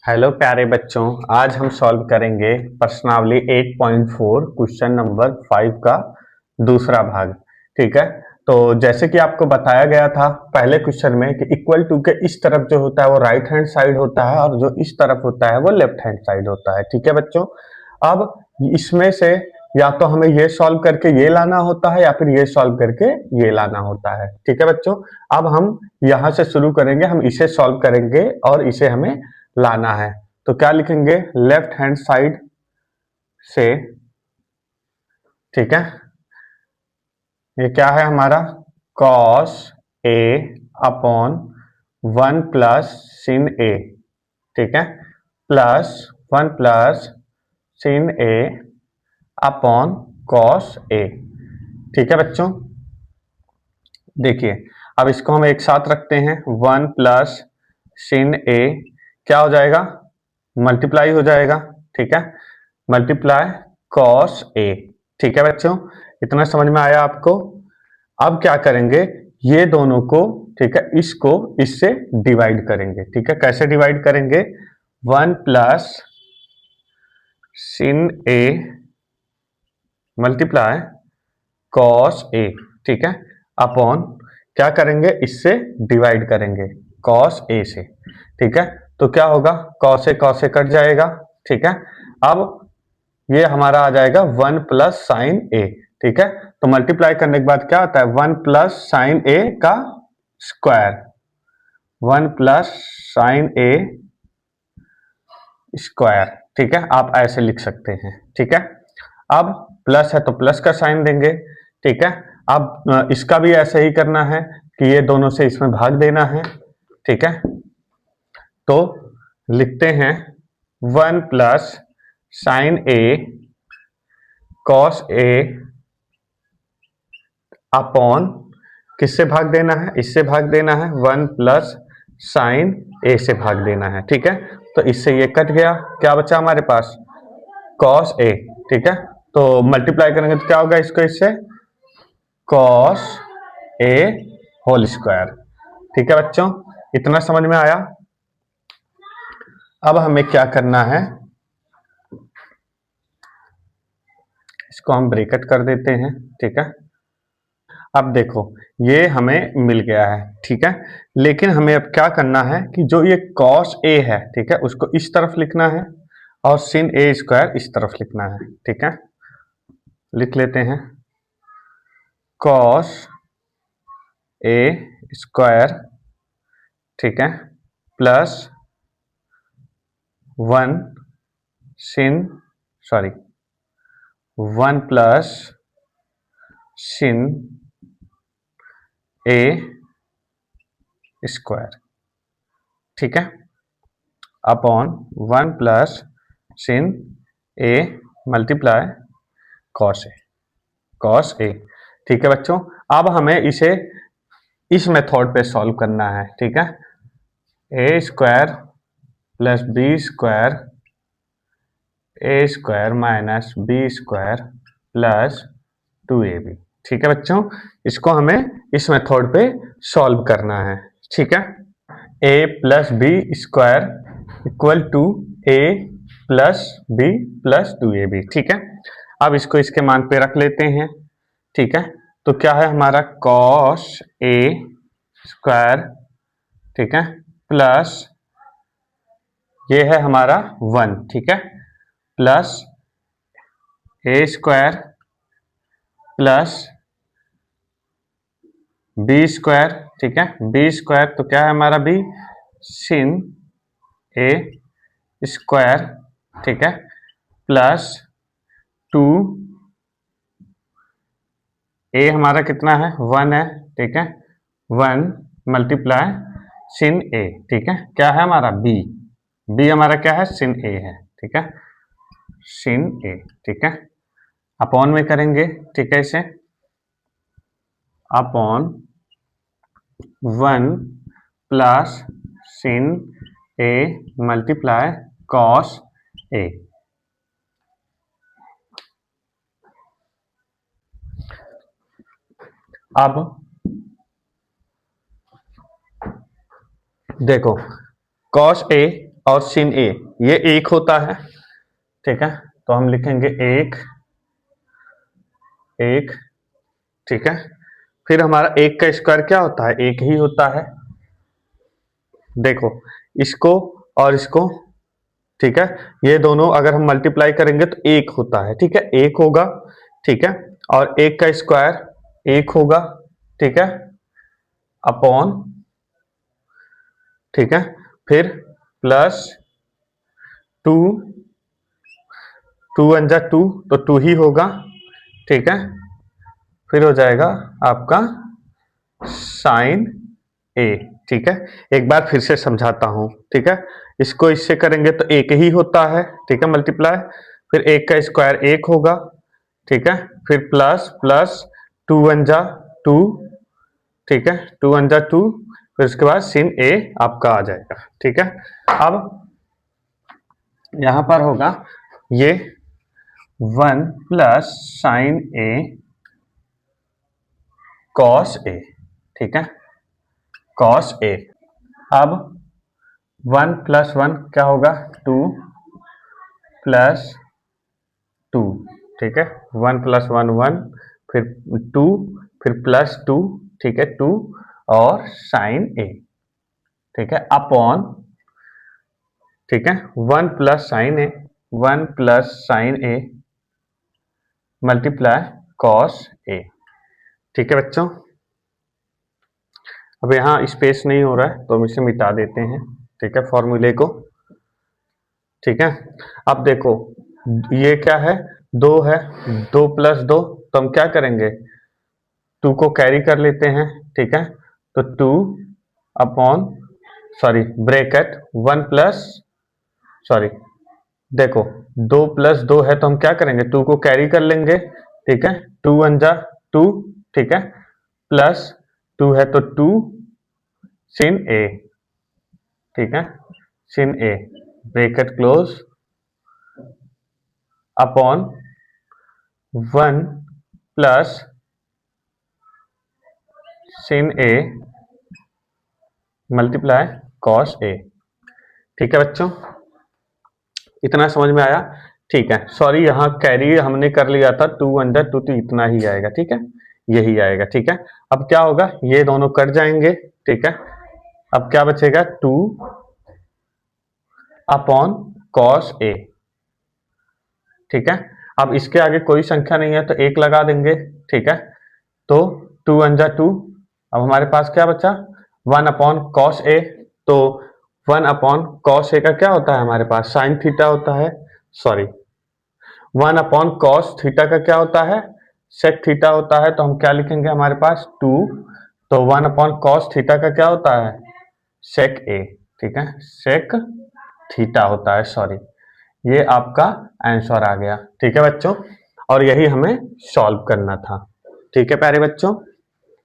Hello प्यारे बच्चों। आज हम सॉल्व करेंगे प्रश्नावली 8.4 क्वेश्चन नंबर 5 का दूसरा भाग। ठीक है, तो जैसे कि आपको बताया गया था पहले क्वेश्चन में कि इक्वल टू के इस तरफ जो होता है वो राइट हैंड साइड होता है और जो इस तरफ होता है वो लेफ्ट हैंड साइड होता है। ठीक है बच्चों, अब इसमें से या तो हमें ये सॉल्व करके ये लाना होता है या फिर ये सॉल्व करके ये लाना होता है। ठीक है बच्चों, अब हम यहाँ से शुरू करेंगे, हम इसे सॉल्व करेंगे और इसे हमें लाना है। तो क्या लिखेंगे, लेफ्ट हैंड साइड से, ठीक है, ये क्या है हमारा cos a upon 1 plus sin a, ठीक है, plus 1 plus sin a upon cos a। ठीक है बच्चों, देखिए अब इसको हम एक साथ रखते हैं। 1 प्लस sin a क्या हो जाएगा, मल्टीप्लाई हो जाएगा। ठीक है, मल्टीप्लाई cos a। ठीक है बच्चों, इतना समझ में आया आपको। अब क्या करेंगे, ये दोनों को, ठीक है, इसको इससे डिवाइड करेंगे। ठीक है, कैसे डिवाइड करेंगे, 1 plus sin a multiply cos a, ठीक है, अपॉन क्या करेंगे, इससे डिवाइड करेंगे cos a से। ठीक है, तो क्या होगा, cos a कट जाएगा। ठीक है, अब ये हमारा आ जाएगा 1 प्लस साइन ए। ठीक है, तो मल्टीप्लाई करने के बाद क्या आता है, 1 प्लस साइन ए का स्क्वायर, 1 प्लस साइन ए स्क्वायर। ठीक है, आप ऐसे लिख सकते हैं। ठीक है, अब प्लस है तो प्लस का साइन देंगे। ठीक है, अब इसका भी ऐसे ही करना है कि ये दोनों से इसमें भाग देना है। ठीक है, तो लिखते हैं 1 plus sign A cos A upon किससे भाग देना है, इससे भाग देना है, 1 प्लस साइन ए से भाग देना है। ठीक है, तो इससे ये कट गया, क्या बचा हमारे पास, कॉस ए। ठीक है, तो मल्टीप्लाई करेंगे तो क्या होगा, इसको इससे कॉस ए होल स्क्वायर। ठीक है बच्चों, इतना समझ में आया। अब हमें क्या करना है, इसको हम ब्रैकेट कर देते हैं। ठीक है, अब देखो ये हमें मिल गया है। ठीक है, लेकिन हमें अब क्या करना है कि जो ये cos a है, ठीक है, उसको इस तरफ लिखना है और sin a स्क्वायर इस तरफ लिखना है। ठीक है, लिख लेते हैं cos a स्क्वायर, ठीक है, plus 1 sin, sorry 1 plus sin a square. ठीक है, upon 1 plus sin a multiply cos a। ठीक है बच्चों, अब हमें इसे इस मेथड पे सॉल्व करना है। ठीक है, a square plus B square, A square minus B square plus 2ab। ठीक है बच्चों, इसको हमें इस मेथड पे सॉल्व करना है। ठीक है, a plus B square equal to a plus B plus 2ab। ठीक है, अब इसको इसके मान पे रख लेते हैं। ठीक है, तो क्या है हमारा cos a स्क्वायर, ठीक है, प्लस ये है हमारा 1, ठीक है, plus a square plus B square. ठीक है, बी स्क्वायर तो क्या है हमारा बी, sin a स्क्वायर, ठीक है, प्लस 2 a हमारा कितना है, 1 है। ठीक है, 1 मल्टीप्लाई sin a। ठीक है, क्या है हमारा b, b हमारा क्या है, sin a है। ठीक है, sin a। ठीक है, अपॉन में करेंगे। ठीक है, इसे upon 1 plus sin a multiply cos a। अब देखो cos a और sin a ये 1 होता है, ठीक है। तो हम लिखेंगे 1 1, ठीक है। फिर हमारा 1 का स्क्वायर क्या होता है, 1 ही होता है। देखो इसको और इसको, ठीक है, ये दोनों अगर हम मल्टीप्लाई करेंगे तो 1 होता है, ठीक है, 1 होगा, ठीक है। और 1 का स्क्वायर 1 होगा, ठीक है, अपॉन, ठीक है, फिर प्लस 2, 2 वन जा 2 तो 2 ही होगा, ठीक है। फिर हो जाएगा आपका साइन ए, ठीक है। एक बार फिर से समझाता हूं, ठीक है। इसको इससे करेंगे तो 1 ही होता है, ठीक है, मल्टीप्लाई। फिर 1 का स्क्वायर 1 होगा, ठीक है। फिर प्लस प्लस 2 वन जा 2, ठीक है, 2 वन जा 2। फिर उसके बाद sin a आपका आ जाएगा, ठीक है। अब यहां पर होगा ये 1 plus sign A cos A, ठीक है, कॉस ए। अब 1 प्लस 1 क्या होगा, 2 प्लस 2, ठीक है, 1 प्लस 1 1, फिर 2, फिर प्लस 2, ठीक है, 2 और साइन ए, ठीक है, अपॉन, ठीक है, 1 plus sign A, 1 plus sign A multiply cos A, ठीक है बच्चों। अब यहाँ स्पेस नहीं हो रहा है तो हम इसे मिटा देते हैं, ठीक है, फॉर्मूले को, ठीक है। अब देखो ये क्या है, 2 है, 2 प्लस 2 तो हम क्या करेंगे, 2 को कैरी कर लेते हैं, ठीक है। तो 2 upon, sorry bracket 1 plus, sorry देखो 2 प्लस 2 है तो हम क्या करेंगे, 2 को कैरी कर लेंगे, ठीक है, 2 वन जा 2, ठीक है, प्लस 2 है तो 2 sin a, ठीक है, sin a bracket close upon 1 plus sin a multiply cos a, ठीक है बच्चों, इतना समझ में आया, ठीक है। सॉरी यहाँ कैरी हमने कर लिया था, 2 वन जा 2 तो इतना ही आएगा, ठीक है, यही आएगा, ठीक है। अब क्या होगा, ये दोनों कट जाएंगे, ठीक है। अब क्या बचेगा, 2 अपॉन कॉस ए, ठीक है। अब इसके आगे कोई संख्या नहीं है तो 1 लगा देंगे, ठीक है। तो 2 वन जा 2, अब हमारे पास क्या बचा, 1 अपॉन कॉस ए। तो 1 अपॉन कॉस ए का क्या होता है हमारे पास, साइन थीटा होता है, सॉरी 1 अपॉन कॉस थीटा का क्या होता है, सेक थीटा होता है। तो हम क्या लिखेंगे हमारे पास 2, तो 1 अपॉन कॉस थीटा का क्या होता है, सेक ए, ठीक है, सेक थीटा होता है, सॉरी। ये आपका आंसर आ गया, ठीक है बच्चों, और यही हमें सॉल्व करना था, ठीक है प्यारे बच्चों।